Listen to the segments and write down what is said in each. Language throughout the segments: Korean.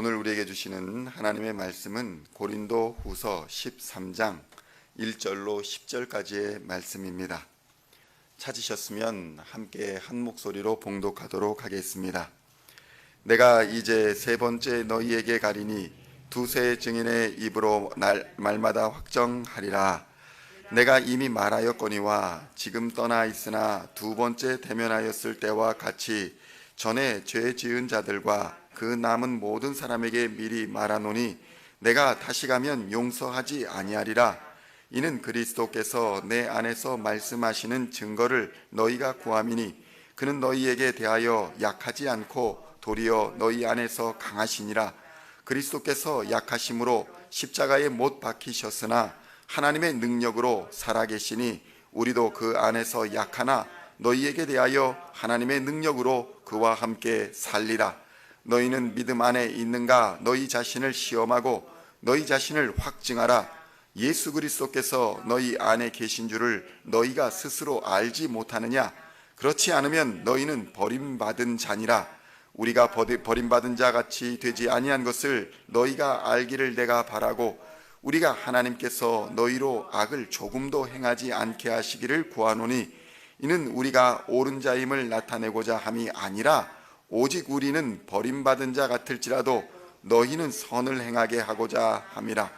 오늘 우리에게 주시는 하나님의 말씀은 고린도 후서 13장 1절로 10절까지의 말씀입니다. 찾으셨으면 함께 한 목소리로 봉독하도록 하겠습니다. 내가 이제 세 번째 너희에게 가리니 두세 증인의 입으로 말마다 확정하리라. 내가 이미 말하였거니와 지금 떠나 있으나 두 번째 대면하였을 때와 같이 전에 죄 지은 자들과 그 남은 모든 사람에게 미리 말하노니 내가 다시 가면 용서하지 아니하리라. 이는 그리스도께서 내 안에서 말씀하시는 증거를 너희가 구함이니 그는 너희에게 대하여 약하지 않고 도리어 너희 안에서 강하시니라. 그리스도께서 약하심으로 십자가에 못 박히셨으나 하나님의 능력으로 살아계시니 우리도 그 안에서 약하나 너희에게 대하여 하나님의 능력으로 그와 함께 살리라. 너희는 믿음 안에 있는가? 너희 자신을 시험하고 너희 자신을 확증하라. 예수 그리스도께서 너희 안에 계신 줄을 너희가 스스로 알지 못하느냐? 그렇지 않으면 너희는 버림받은 자니라. 우리가 버림받은 자 같이 되지 아니한 것을 너희가 알기를 내가 바라고 우리가 하나님께서 너희로 악을 조금도 행하지 않게 하시기를 구하노니 이는 우리가 옳은 자임을 나타내고자 함이 아니라 오직 우리는 버림받은 자 같을지라도 너희는 선을 행하게 하고자 함이라.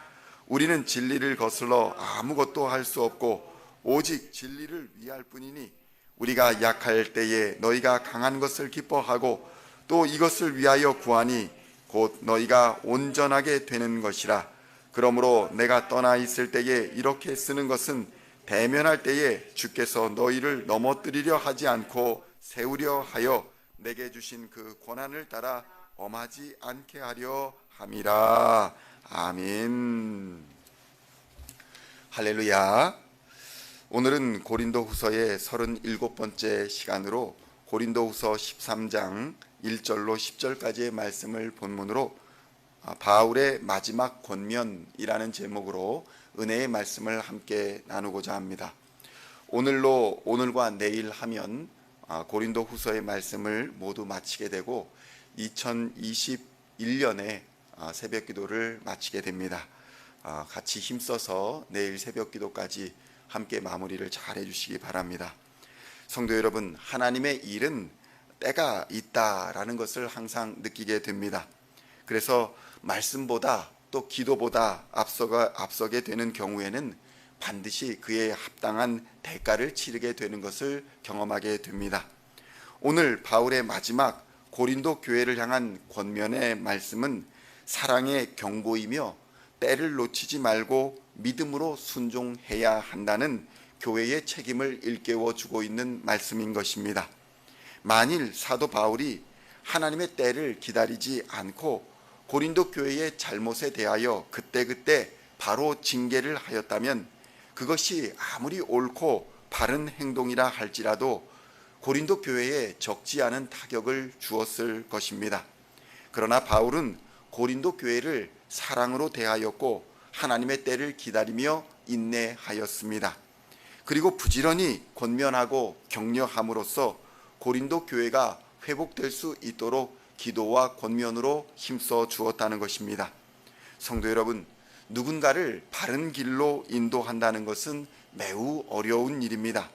우리는 진리를 거슬러 아무것도 할 수 없고 오직 진리를 위할 뿐이니 우리가 약할 때에 너희가 강한 것을 기뻐하고 또 이것을 위하여 구하니 곧 너희가 온전하게 되는 것이라. 그러므로 내가 떠나 있을 때에 이렇게 쓰는 것은 대면할 때에 주께서 너희를 넘어뜨리려 하지 않고 세우려 하여 내게 주신 그 권한을 따라 엄하지 않게 하려 함이라. 아멘. 할렐루야. 오늘은 고린도 후서의 37번째 시간으로 고린도 후서 13장 1절로 10절까지의 말씀을 본문으로 바울의 마지막 권면이라는 제목으로 은혜의 말씀을 함께 나누고자 합니다. 오늘과 내일 하면 고린도 후서의 말씀을 모두 마치게 되고 2021년에 새벽 기도를 마치게 됩니다. 같이 힘써서 내일 새벽 기도까지 함께 마무리를 잘 해주시기 바랍니다. 성도 여러분, 하나님의 일은 때가 있다라는 것을 항상 느끼게 됩니다. 그래서 말씀보다 또 기도보다 앞서게 되는 경우에는 반드시 그에 합당한 대가를 치르게 되는 것을 경험하게 됩니다. 오늘 바울의 마지막 고린도 교회를 향한 권면의 말씀은 사랑의 경고이며 때를 놓치지 말고 믿음으로 순종해야 한다는 교회의 책임을 일깨워 주고 있는 말씀인 것입니다. 만일 사도 바울이 하나님의 때를 기다리지 않고 고린도 교회의 잘못에 대하여 그때그때 바로 징계를 하였다면 그것이 아무리 옳고 바른 행동이라 할지라도 고린도 교회에 적지 않은 타격을 주었을 것입니다. 그러나 바울은 고린도 교회를 사랑으로 대하였고 하나님의 때를 기다리며 인내하였습니다. 그리고 부지런히 권면하고 격려함으로써 고린도 교회가 회복될 수 있도록 기도와 권면으로 힘써 주었다는 것입니다. 성도 여러분, 누군가를 바른 길로 인도한다는 것은 매우 어려운 일입니다.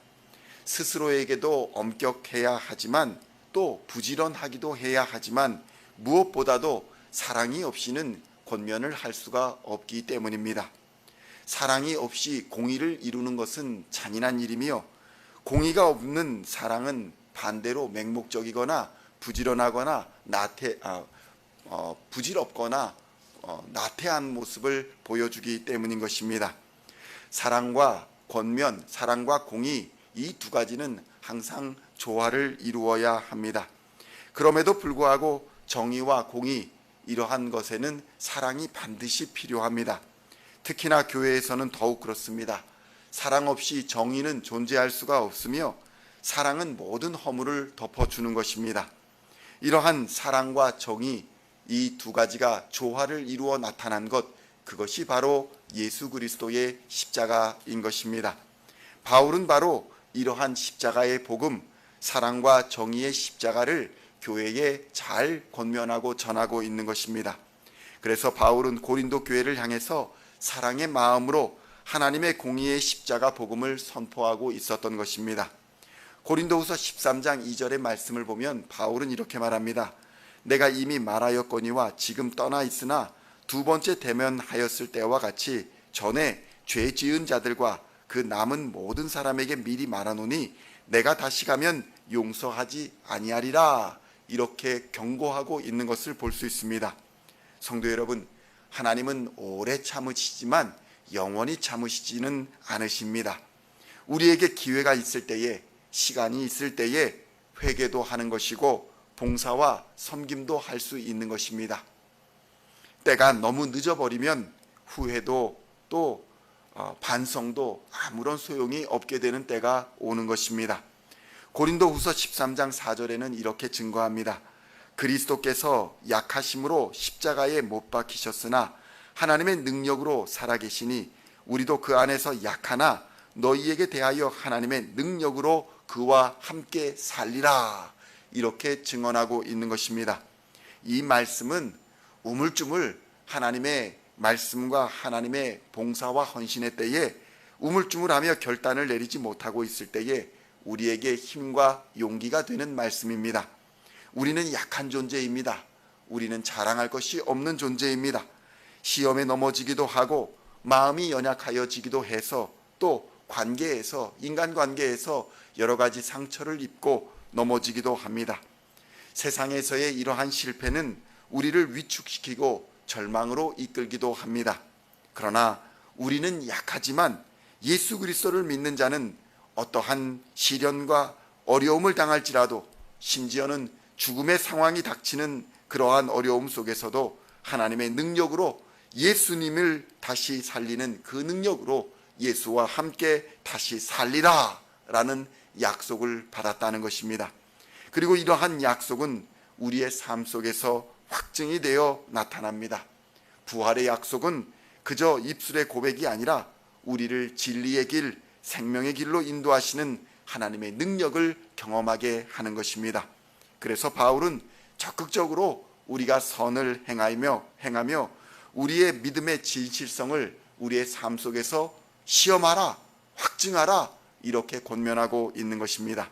스스로에게도 엄격해야 하지만 또 부지런하기도 해야 하지만 무엇보다도 사랑이 없이는 권면을 할 수가 없기 때문입니다. 사랑이 없이 공의를 이루는 것은 잔인한 일이며 공의가 없는 사랑은 반대로 맹목적이거나 부질없거나 나태한 모습을 보여주기 때문인 것입니다. 사랑과 권면, 사랑과 공의, 이 두 가지는 항상 조화를 이루어야 합니다. 그럼에도 불구하고 정의와 공의, 이러한 것에는 사랑이 반드시 필요합니다. 특히나 교회에서는 더욱 그렇습니다. 사랑 없이 정의는 존재할 수가 없으며 사랑은 모든 허물을 덮어주는 것입니다. 이러한 사랑과 정의, 이 두 가지가 조화를 이루어 나타난 것, 그것이 바로 예수 그리스도의 십자가인 것입니다. 바울은 바로 이러한 십자가의 복음, 사랑과 정의의 십자가를 교회에 잘 권면하고 전하고 있는 것입니다. 그래서 바울은 고린도 교회를 향해서 사랑의 마음으로 하나님의 공의의 십자가 복음을 선포하고 있었던 것입니다. 고린도후서 13장 2절의 말씀을 보면 바울은 이렇게 말합니다. 내가 이미 말하였거니와 지금 떠나 있으나 두 번째 대면하였을 때와 같이 전에 죄 지은 자들과 그 남은 모든 사람에게 미리 말하노니 내가 다시 가면 용서하지 아니하리라. 이렇게 경고하고 있는 것을 볼 수 있습니다. 성도 여러분, 하나님은 오래 참으시지만 영원히 참으시지는 않으십니다. 우리에게 기회가 있을 때에, 시간이 있을 때에 회개도 하는 것이고 봉사와 섬김도 할 수 있는 것입니다. 때가 너무 늦어버리면 후회도 또 반성도 아무런 소용이 없게 되는 때가 오는 것입니다. 고린도후서 13장 4절에는 이렇게 증거합니다. 그리스도께서 약하심으로 십자가에 못 박히셨으나 하나님의 능력으로 살아계시니 우리도 그 안에서 약하나 너희에게 대하여 하나님의 능력으로 그와 함께 살리라. 이렇게 증언하고 있는 것입니다. 이 말씀은 우물쭈물 하나님의 말씀과 하나님의 봉사와 헌신의 때에 우물쭈물하며 결단을 내리지 못하고 있을 때에 우리에게 힘과 용기가 되는 말씀입니다. 우리는 약한 존재입니다. 우리는 자랑할 것이 없는 존재입니다. 시험에 넘어지기도 하고 마음이 연약하여지기도 해서 또 관계에서, 인간관계에서 여러 가지 상처를 입고 넘어지기도 합니다. 세상에서의 이러한 실패는 우리를 위축시키고 절망으로 이끌기도 합니다. 그러나 우리는 약하지만 예수 그리스도를 믿는 자는 어떠한 시련과 어려움을 당할지라도, 심지어는 죽음의 상황이 닥치는 그러한 어려움 속에서도 하나님의 능력으로 예수님을 다시 살리는 그 능력으로 예수와 함께 다시 살리라 라는 약속을 받았다는 것입니다. 그리고 이러한 약속은 우리의 삶 속에서 확증이 되어 나타납니다. 부활의 약속은 그저 입술의 고백이 아니라 우리를 진리의 길, 생명의 길로 인도하시는 하나님의 능력을 경험하게 하는 것입니다. 그래서 바울은 적극적으로 우리가 선을 행하며 우리의 믿음의 진실성을 우리의 삶 속에서 시험하라, 확증하라, 이렇게 권면하고 있는 것입니다.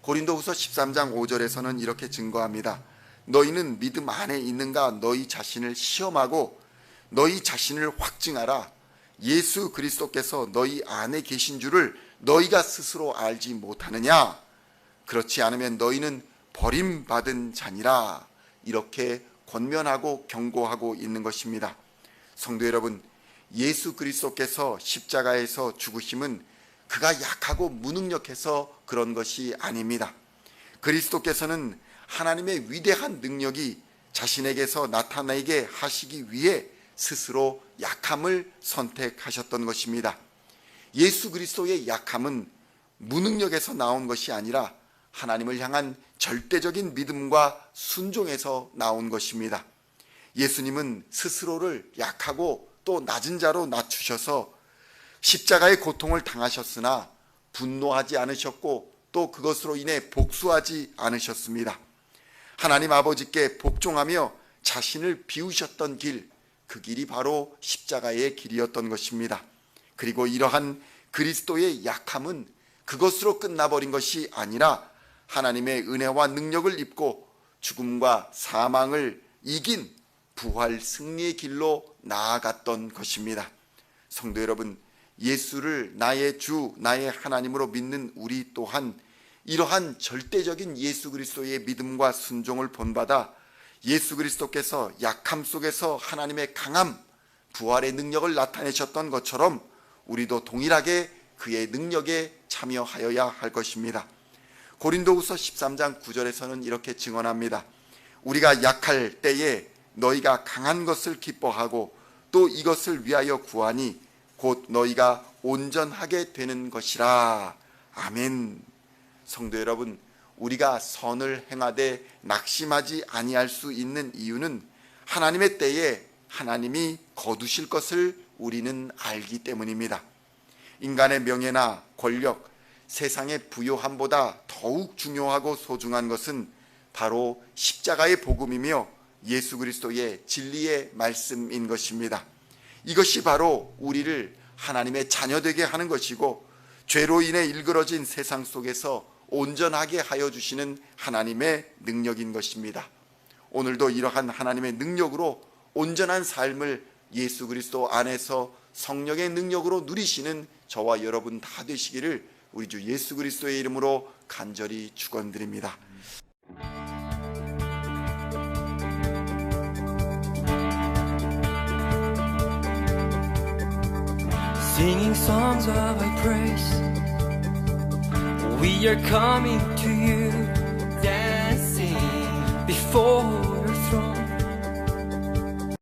고린도후서 13장 5절에서는 이렇게 증거합니다. 너희는 믿음 안에 있는가 너희 자신을 시험하고 너희 자신을 확증하라. 예수 그리스도께서 너희 안에 계신 줄을 너희가 스스로 알지 못하느냐? 그렇지 않으면 너희는 버림받은 자니라. 이렇게 권면하고 경고하고 있는 것입니다. 성도 여러분, 예수 그리스도께서 십자가에서 죽으심은 그가 약하고 무능력해서 그런 것이 아닙니다. 그리스도께서는 하나님의 위대한 능력이 자신에게서 나타나게 하시기 위해 스스로 약함을 선택하셨던 것입니다. 예수 그리스도의 약함은 무능력에서 나온 것이 아니라 하나님을 향한 절대적인 믿음과 순종에서 나온 것입니다. 예수님은 스스로를 약하고 또 낮은 자로 낮추셔서 십자가의 고통을 당하셨으나 분노하지 않으셨고 또 그것으로 인해 복수하지 않으셨습니다. 하나님 아버지께 복종하며 자신을 비우셨던 길, 그 길이 바로 십자가의 길이었던 것입니다. 그리고 이러한 그리스도의 약함은 그것으로 끝나버린 것이 아니라 하나님의 은혜와 능력을 입고 죽음과 사망을 이긴 부활 승리의 길로 나아갔던 것입니다. 성도 여러분, 예수를 나의 주, 나의 하나님으로 믿는 우리 또한 이러한 절대적인 예수 그리스도의 믿음과 순종을 본받아 예수 그리스도께서 약함 속에서 하나님의 강함, 부활의 능력을 나타내셨던 것처럼 우리도 동일하게 그의 능력에 참여하여야 할 것입니다. 고린도후서 13장 9절에서는 이렇게 증언합니다. 우리가 약할 때에 너희가 강한 것을 기뻐하고 또 이것을 위하여 구하니 곧 너희가 온전하게 되는 것이라. 아멘. 성도 여러분, 우리가 선을 행하되 낙심하지 아니할 수 있는 이유는 하나님의 때에 하나님이 거두실 것을 우리는 알기 때문입니다. 인간의 명예나 권력, 세상의 부요함보다 더욱 중요하고 소중한 것은 바로 십자가의 복음이며 예수 그리스도의 진리의 말씀인 것입니다. 이것이 바로 우리를 하나님의 자녀되게 하는 것이고 죄로 인해 일그러진 세상 속에서 온전하게 하여 주시는 하나님의 능력인 것입니다. 오늘도 이러한 하나님의 능력으로 온전한 삶을 예수 그리스도 안에서 성령의 능력으로 누리시는 저와 여러분 다 되시기를 우리 주 예수 그리스도의 이름으로 간절히 축원드립니다. Singing songs of thy praise, we are coming to you, dancing before